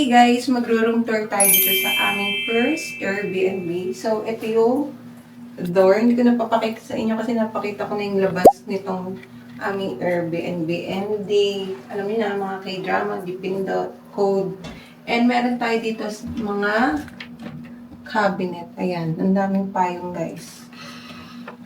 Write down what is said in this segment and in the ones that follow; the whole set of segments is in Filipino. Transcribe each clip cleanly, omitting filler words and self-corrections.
Today guys, magro-room tour tayo dito sa aming first Airbnb. So, ito yung door. Hindi ko napapakita sa inyo kasi napakita ko na yung labas nitong aming Airbnb. And alam niyo na, mga K-drama, dipindot, code. And meron tayo dito mga cabinet. Ayan, ang daming payong guys.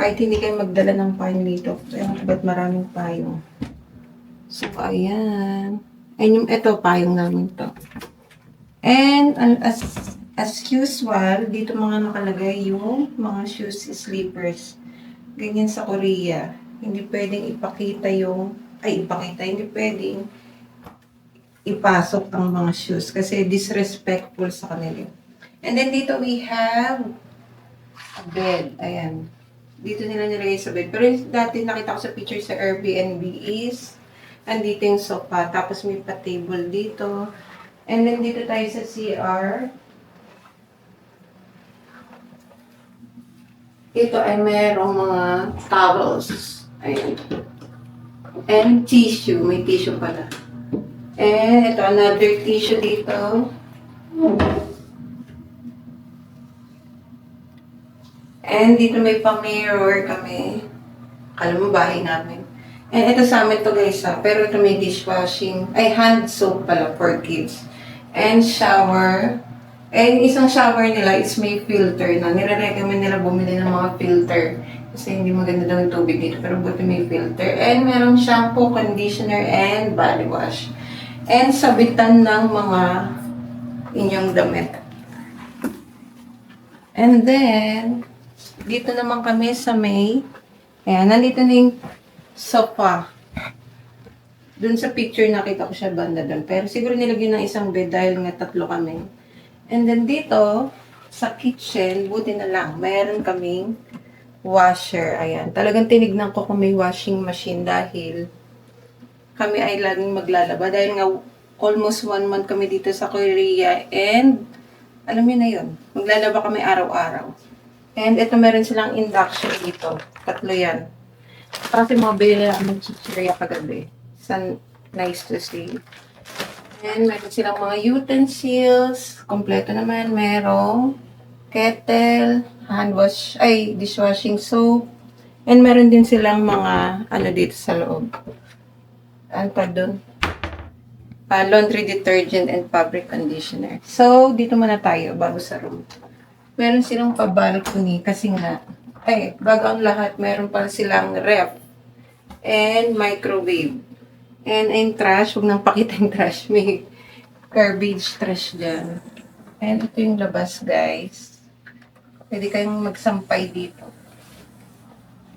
Kahit hindi kayo magdala ng payong dito. Ayan, ba't maraming payong. So, ayan. And ito, payong namin to. And as usual, dito mga nakalagay yung mga shoes, slippers. Ganyan sa Korea. Hindi pwedeng ipakita hindi pwedeng ipasok ang mga shoes kasi disrespectful sa kanila. And then dito we have a bed. Ayan. Dito nila nilagay sa bed. Pero dati nakita ko sa picture sa Airbnb is andito yung sofa, tapos may pa-table dito. And then dito tayo sa CR. Ito ay merong mga towels. Ayan. And tissue. May tissue pala. And ito, another tissue dito. And dito may pa-mirror kami. Alam mo, bahay namin. And ito sa amin to guys pero ito may dishwashing, hand soap pala for kids. And shower. And isang shower nila is may filter na. Nire-recommend nila bumili ng mga filter. Kasi hindi maganda daw yung tubig dito, pero buti may filter. And merong shampoo, conditioner, and body wash. And sabitan ng mga inyong damit. And then, dito naman kami sa may, ayan, nandito na yung sofa. Doon sa picture nakita ko siya banda doon. Pero siguro nilagyan ng isang bed dahil nga tatlo kami. And then dito, sa kitchen, buti na lang, mayroon kaming washer. Ayan. Talagang tinignan ko kung may washing machine dahil kami ay laging maglalaba. Dahil nga almost 1 month kami dito sa Korea. And alam niyo na yun, maglalaba kami araw-araw. And ito meron silang induction dito. Tatlo yan. Kasi mga bili ako ng chichirya kagabi. Nice to see. And meron silang mga utensils. Kompleto naman. Merong kettle, dishwashing soap. And meron din silang mga, dito sa loob. Ano pa dun? Laundry detergent and fabric conditioner. So, dito muna tayo bago sa room. Meron silang pa-balcony kasi nga, bago ang lahat, meron pa silang ref and microwave. And yung trash, huwag nang pakita yung trash. May garbage trash dyan. And ito yung labas, guys. Pwede kayong magsampay dito.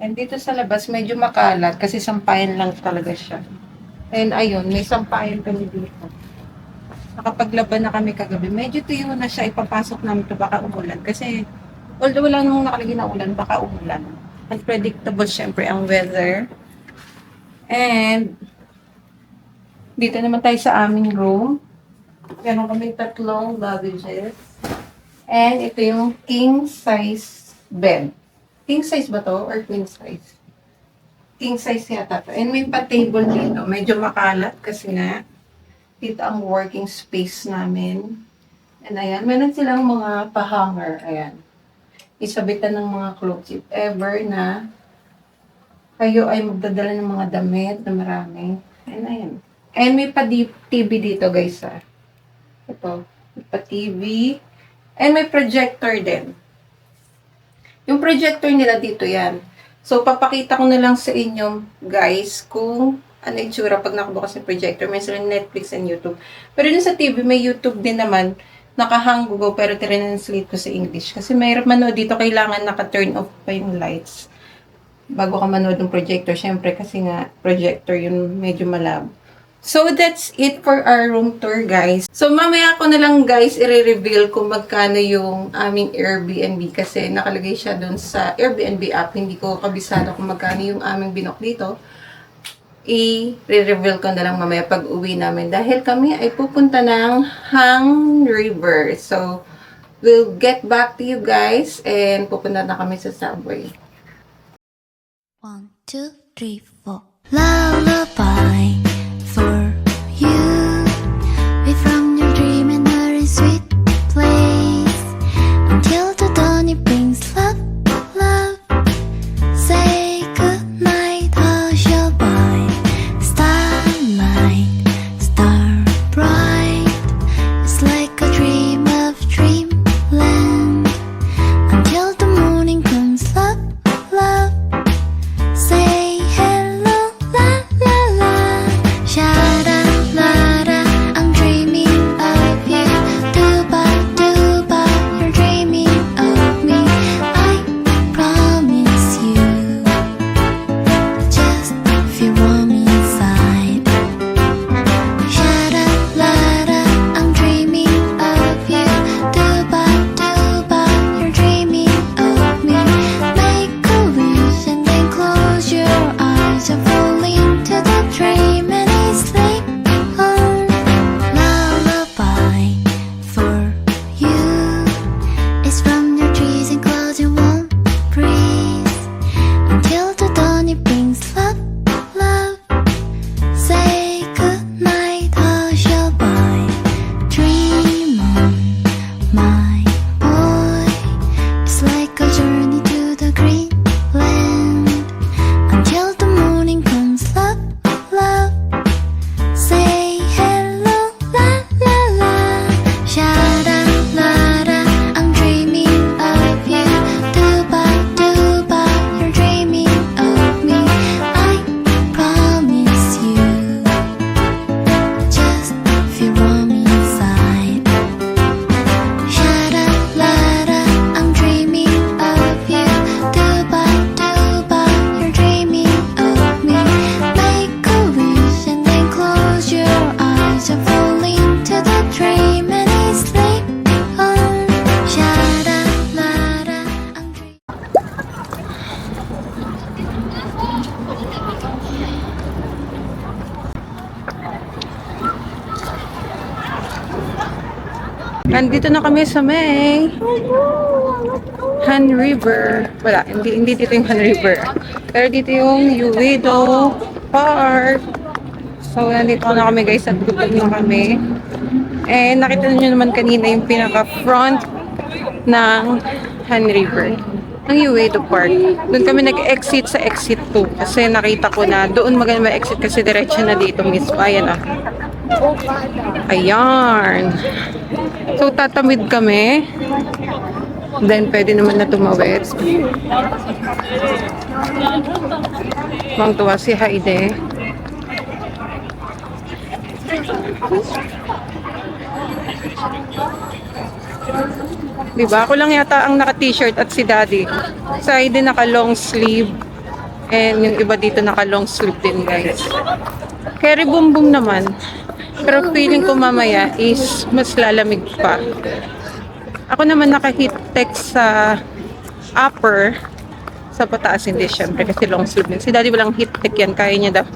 And dito sa labas, medyo makalat kasi sampayan lang talaga siya. And ayun, may sampayan kami dito. Nakapaglaban na kami kagabi. Medyo tuyo na siya. Ipapasok namin ito. Baka umulan. Kasi, although wala nung nakalagay na ulan, baka umulan. Unpredictable, syempre, ang weather. And, dito naman tayo sa aming room. Meron kami 3 baggages. And, ito yung king size bed. King size ba to? Or queen size? King size yata to. And may pa-table dito. Medyo makalat kasi nga, dito ang working space namin. And ayan, meron silang mga pa-hanger. Ayan. Isabitan ng mga clothes if ever na kayo ay magdadala ng mga damit na marami. And ayan. And may pa-TV dito guys Ito. May pa-TV. And may projector din. Yung projector nila dito yan. So, papakita ko na lang sa inyo guys kung ano yung tsura pag nakabukas yung projector. May sila Netflix and YouTube. Pero dun sa TV, may YouTube din naman. Nakahang Google, pero tinranslate ko sa English. Kasi mahirap manood dito, kailangan naka-turn off pa yung lights. Bago ka manood ng projector. Siyempre, kasi nga, projector yun medyo malabo. So, that's it for our room tour, guys. So, mamaya ko na lang, guys, i-reveal kung magkano yung aming Airbnb. Kasi nakalagay siya dun sa Airbnb app. Hindi ko kabisado kung magkano yung aming binok dito. I-reveal ko na lang mamaya pag uwi namin dahil kami ay pupunta ng Hang River. So, we'll get back to you guys and pupunta na kami sa subway. 1, 2, 3, 4. Lullaby for you. We from your dream and Nandito na kami sa may Han River. Wala, hindi dito yung Han River. Pero dito yung Uedo Park. So, nandito na kami guys at gutom na kami. Eh, nakita nyo naman kanina yung pinaka-front ng Han River. Ng Uedo Park. Doon kami nag-exit sa exit 2. Kasi nakita ko na doon maganda ma-exit kasi diretso na dito mismo. Ayan ah. Ayan. So, tatamid kami. Then, pwede naman na tumawid. Mang tuwa si Haide. Diba? Ako lang yata ang naka-t-shirt at si Daddy. Si Haide naka-long sleeve. And yung iba dito naka-long sleeve din, guys. Carry boom boom naman. Pero feeling ko mamaya is mas lalamig pa. Ako naman naka-heat tech sa upper. Sa pataas hindi syempre kasi long sleeve din. Si Daddy walang heat tech yan. Kaya niya daw.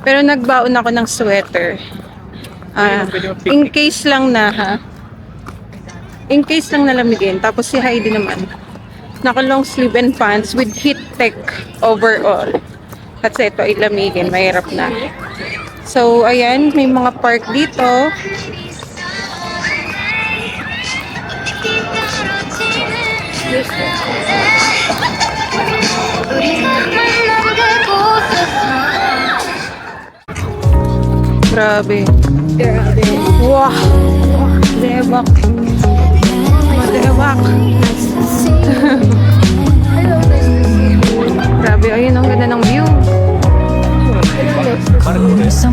Pero nagbaon ako ng sweater. In case lang na ha. In case lang nalamigin. Tapos si Heidi naman. Naka long sleeve and pants with heat tech overall. Kasi ito ay lamigin. Mahirap na. So, ayan, may mga park dito. Grabe. Wow! Debak. Madebak. Grabe, ayun, ang ganda ng view. What's the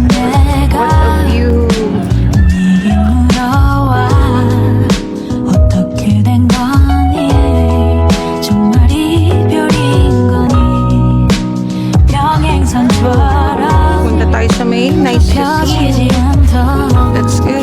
view? Punta tayo sa may nice city. Let's go.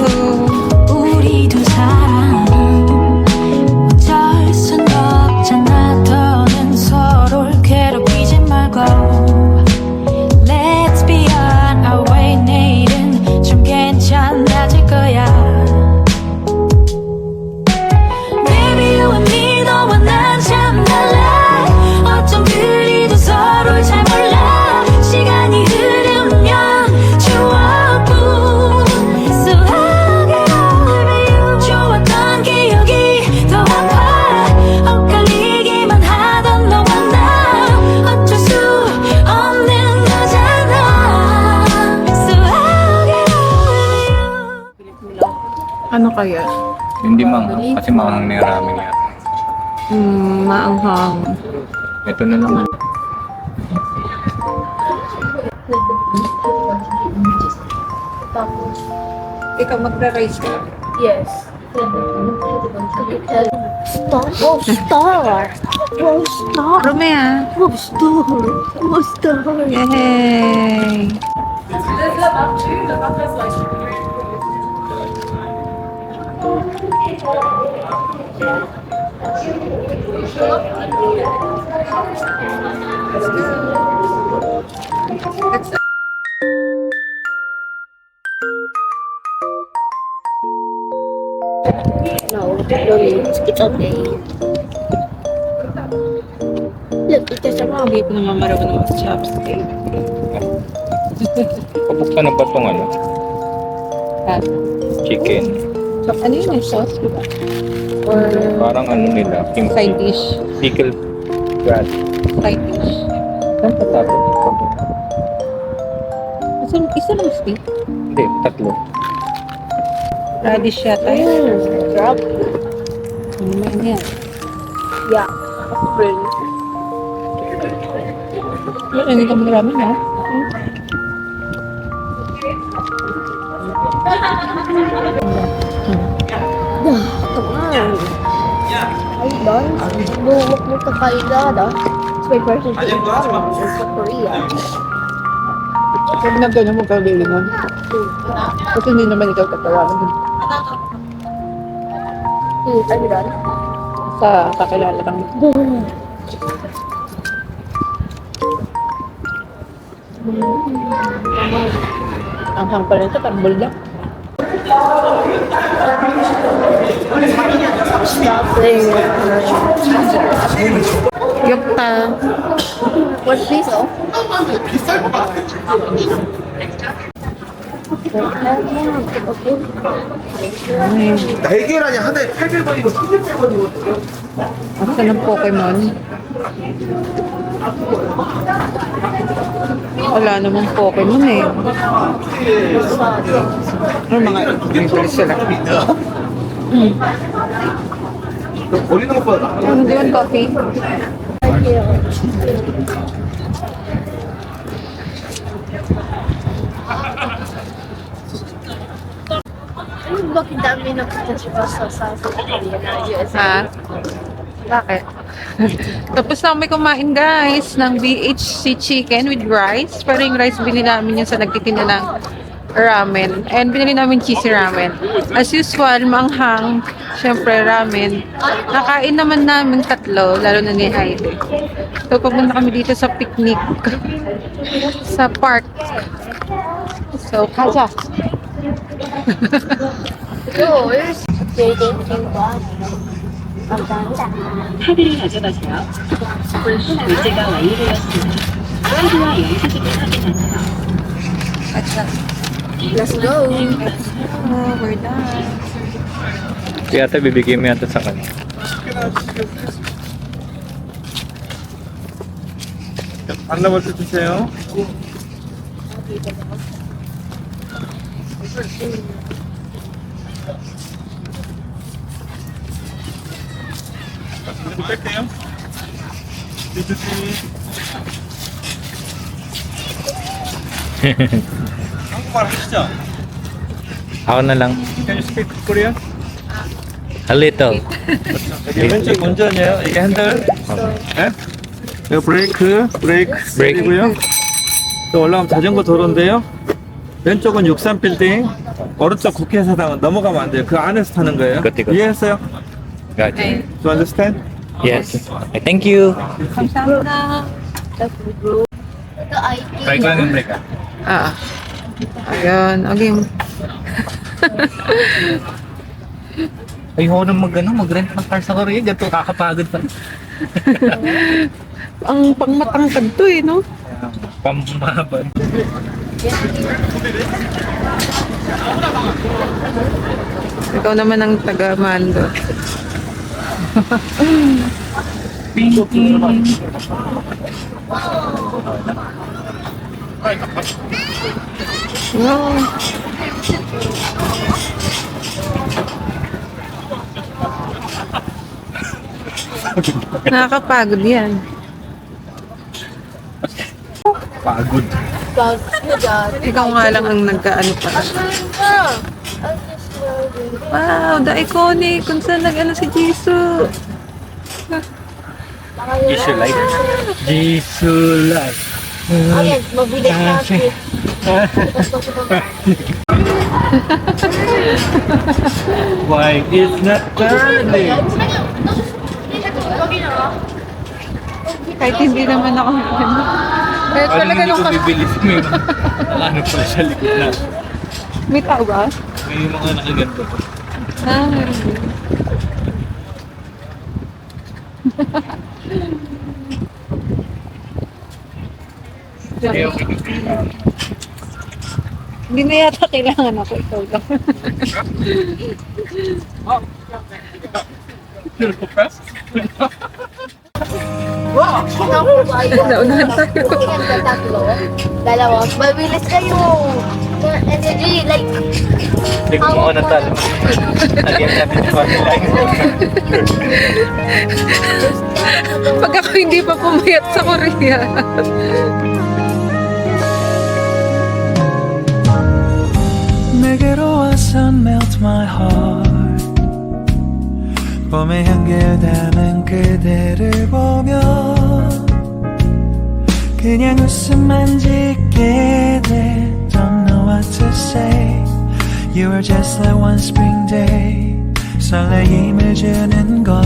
Ano kaya? Hindi manghang, kasi manghang na yung ramen yan. Maanghang. Ito na lang. Ikaw magra-rice ka? Yes. Star. Oh, star. Oh, star. Romea. Oh, star. Oh, star. Yay! Let's No, it's okay. Look, it's just a mom. Hindi ko naman marunong mag-chopstick. Pabuksan na ba itong ano? Chicken. So, ano yun yung sauce? Diba? Or Parang ano nila, side dish? pickle bread. Side dish. Saan pa tapos? Isa lang steak? Hindi, tatlo. Radish yata yun. Drop. Ano naman yan? Yeah. April. Hindi ka magrami na. Come on. Are you done? Buwak mo ka kailada. It's my person to eat ramen in South Korea. Pag nagano mo ka lilingon. Kasi hindi naman ikaw katawaran. Are you done? Sa kakilala kang ang hang pala ito, parang buldak. Yopta. What piso? 날개라니 하나에 800원이고 1600원이고 Asa ng Pokemon? Wala namang Pokemon eh. Ano mga may sila? 버리는 것보다 나아. Ano di ba coffee? Bakit dami na punta sa Korea na USA? Ha? Bakit? Tapos na kami kumain guys ng BHC chicken with rice. Pero yung rice binili namin yun sa nagtitinda ng ramen. And binili namin cheesy ramen. As usual, manghang. Siyempre ramen. Nakain naman namin tatlo, lalo na ni Heidi. So pupunta kami dito sa picnic. Sa park. So, kaja. Yours. Thank you, God. 감사합니다. 카드를 가져가세요. 결제가 완료되었습니다. 카드와 영수증을 확인하세요. Let's go. Oh, we're done. Si ate, bibigyan mo yata sa kanya. 만나볼 때 주세요. 이거 뺄게요. 주주지. 한국말 하시죠? Ako na lang. Can you speak Korean? A little. 이게 왼쪽 운전이에요. 이게 핸들. 네? 이거 브레이크. 브레이크고요. 또 올라가면 자전거 도로인데요. 왼쪽은 63 빌딩. 오른쪽 국회의사당은 넘어가면 안 돼요. 그 안에서 타는 거예요. 그치. 이해했어요? Got you. Do you understand? Yes. Thank you. Kamsahamnida. Ito IT. Try ko lang yung break ah. Ah. Ayun. Okay. Ayoko na mag-rent ng car sa Korea. Ganito kakapagod pa. Ang pangmatangkad to eh, no? Pamabad. Ikaw naman ang taga-mando. Pinky. Wow. Nakakapagod yan. Pagod. God, God. Ikaw nga lang ang nagkaano pa. Wow, the iconic. Kung saan nag-ano si Jisoo. Jisoo life. Jisoo life. Ayan, mabilis natin. Why it's not burning? Kahit hindi naman ako. Kahit talaga nung bibilis mo yun? Ano pala sa likod na? may tao ba? May mga nakaganto pa. Ah, meron din. Hindi na yata kailangan ako. Ikaw lang. Naunahan tayo. Tatlo. Dalawa. Mabilis kayo. More energy. Like, Hindi ko mga natalo. Lagyan natin yung body line. Pag ako hindi pa pumayat sa Korea. 내게로 와서 melt my heart 봄의 향기를 담은 그대를 보며 그냥 웃음만 짓게 돼 Don't know what to say You were just like one spring day 설레임을 주는 걸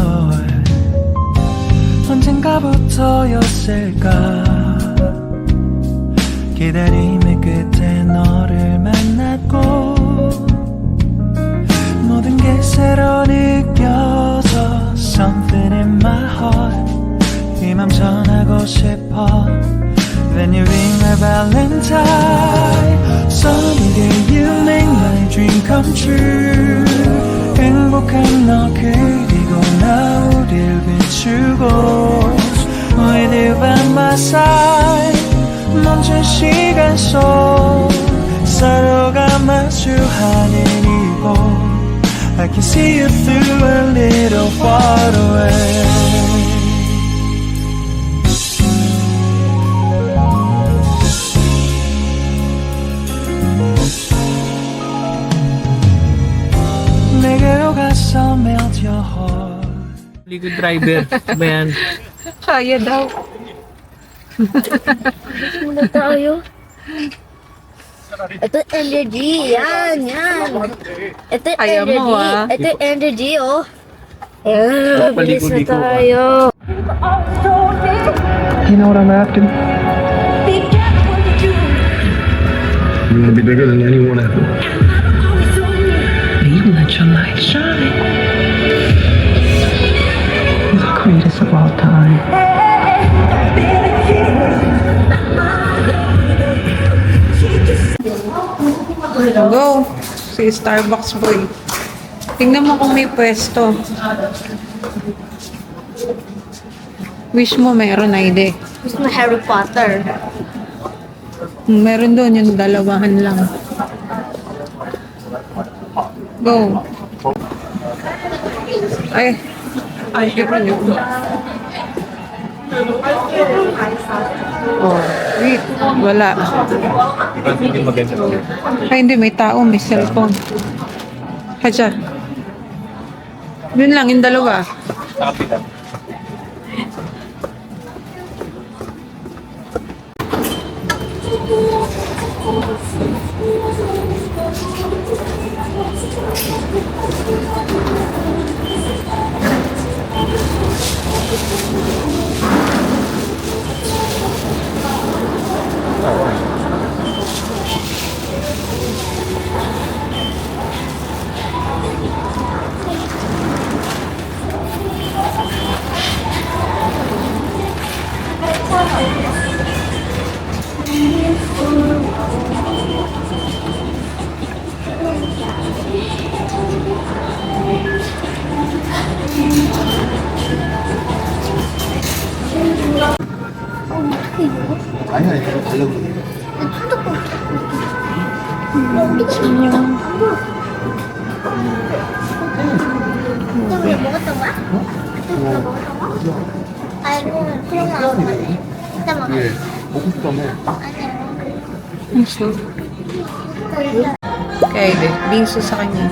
언젠가부터였을까 기다림의 끝에 너를 만났고 모든 게 새로 느껴져 Something in my heart 이 맘 전하고 싶어 Then you ring my valentine Sunny day you make my dream come true 행복한 너 그리고 나 우릴 비추고 With you by my side 멈춘 시간 속 서로가 마주하는 이곳 I can see you through a little far away 내게로 가서 melt your heart Really good driver. Man. Kaya daw. Muna tayo. Ito energy. Yan. Ito Ayaw energy. mo, ah. Ito energy, oh. Ayan, bilis na Paligo-ligo ka. tayo. You know what I'm after? You wanna be bigger than anyone ever. You let your light shine. You're the greatest of all time. Go. Si Starbucks boy. Tingnan mo kung may pwesto. Wish mo meron na ide. Gusto na Harry Potter. Meron doon yung dalawahan lang. Go. Ay. Ay, meron yun. Oh, wait. Wala. Hindi maganda. Ay, hindi. May tao. May cellphone. Hadya. Yun lang, yung dalawa. Nakapitan. Kaya, binso sa kanya.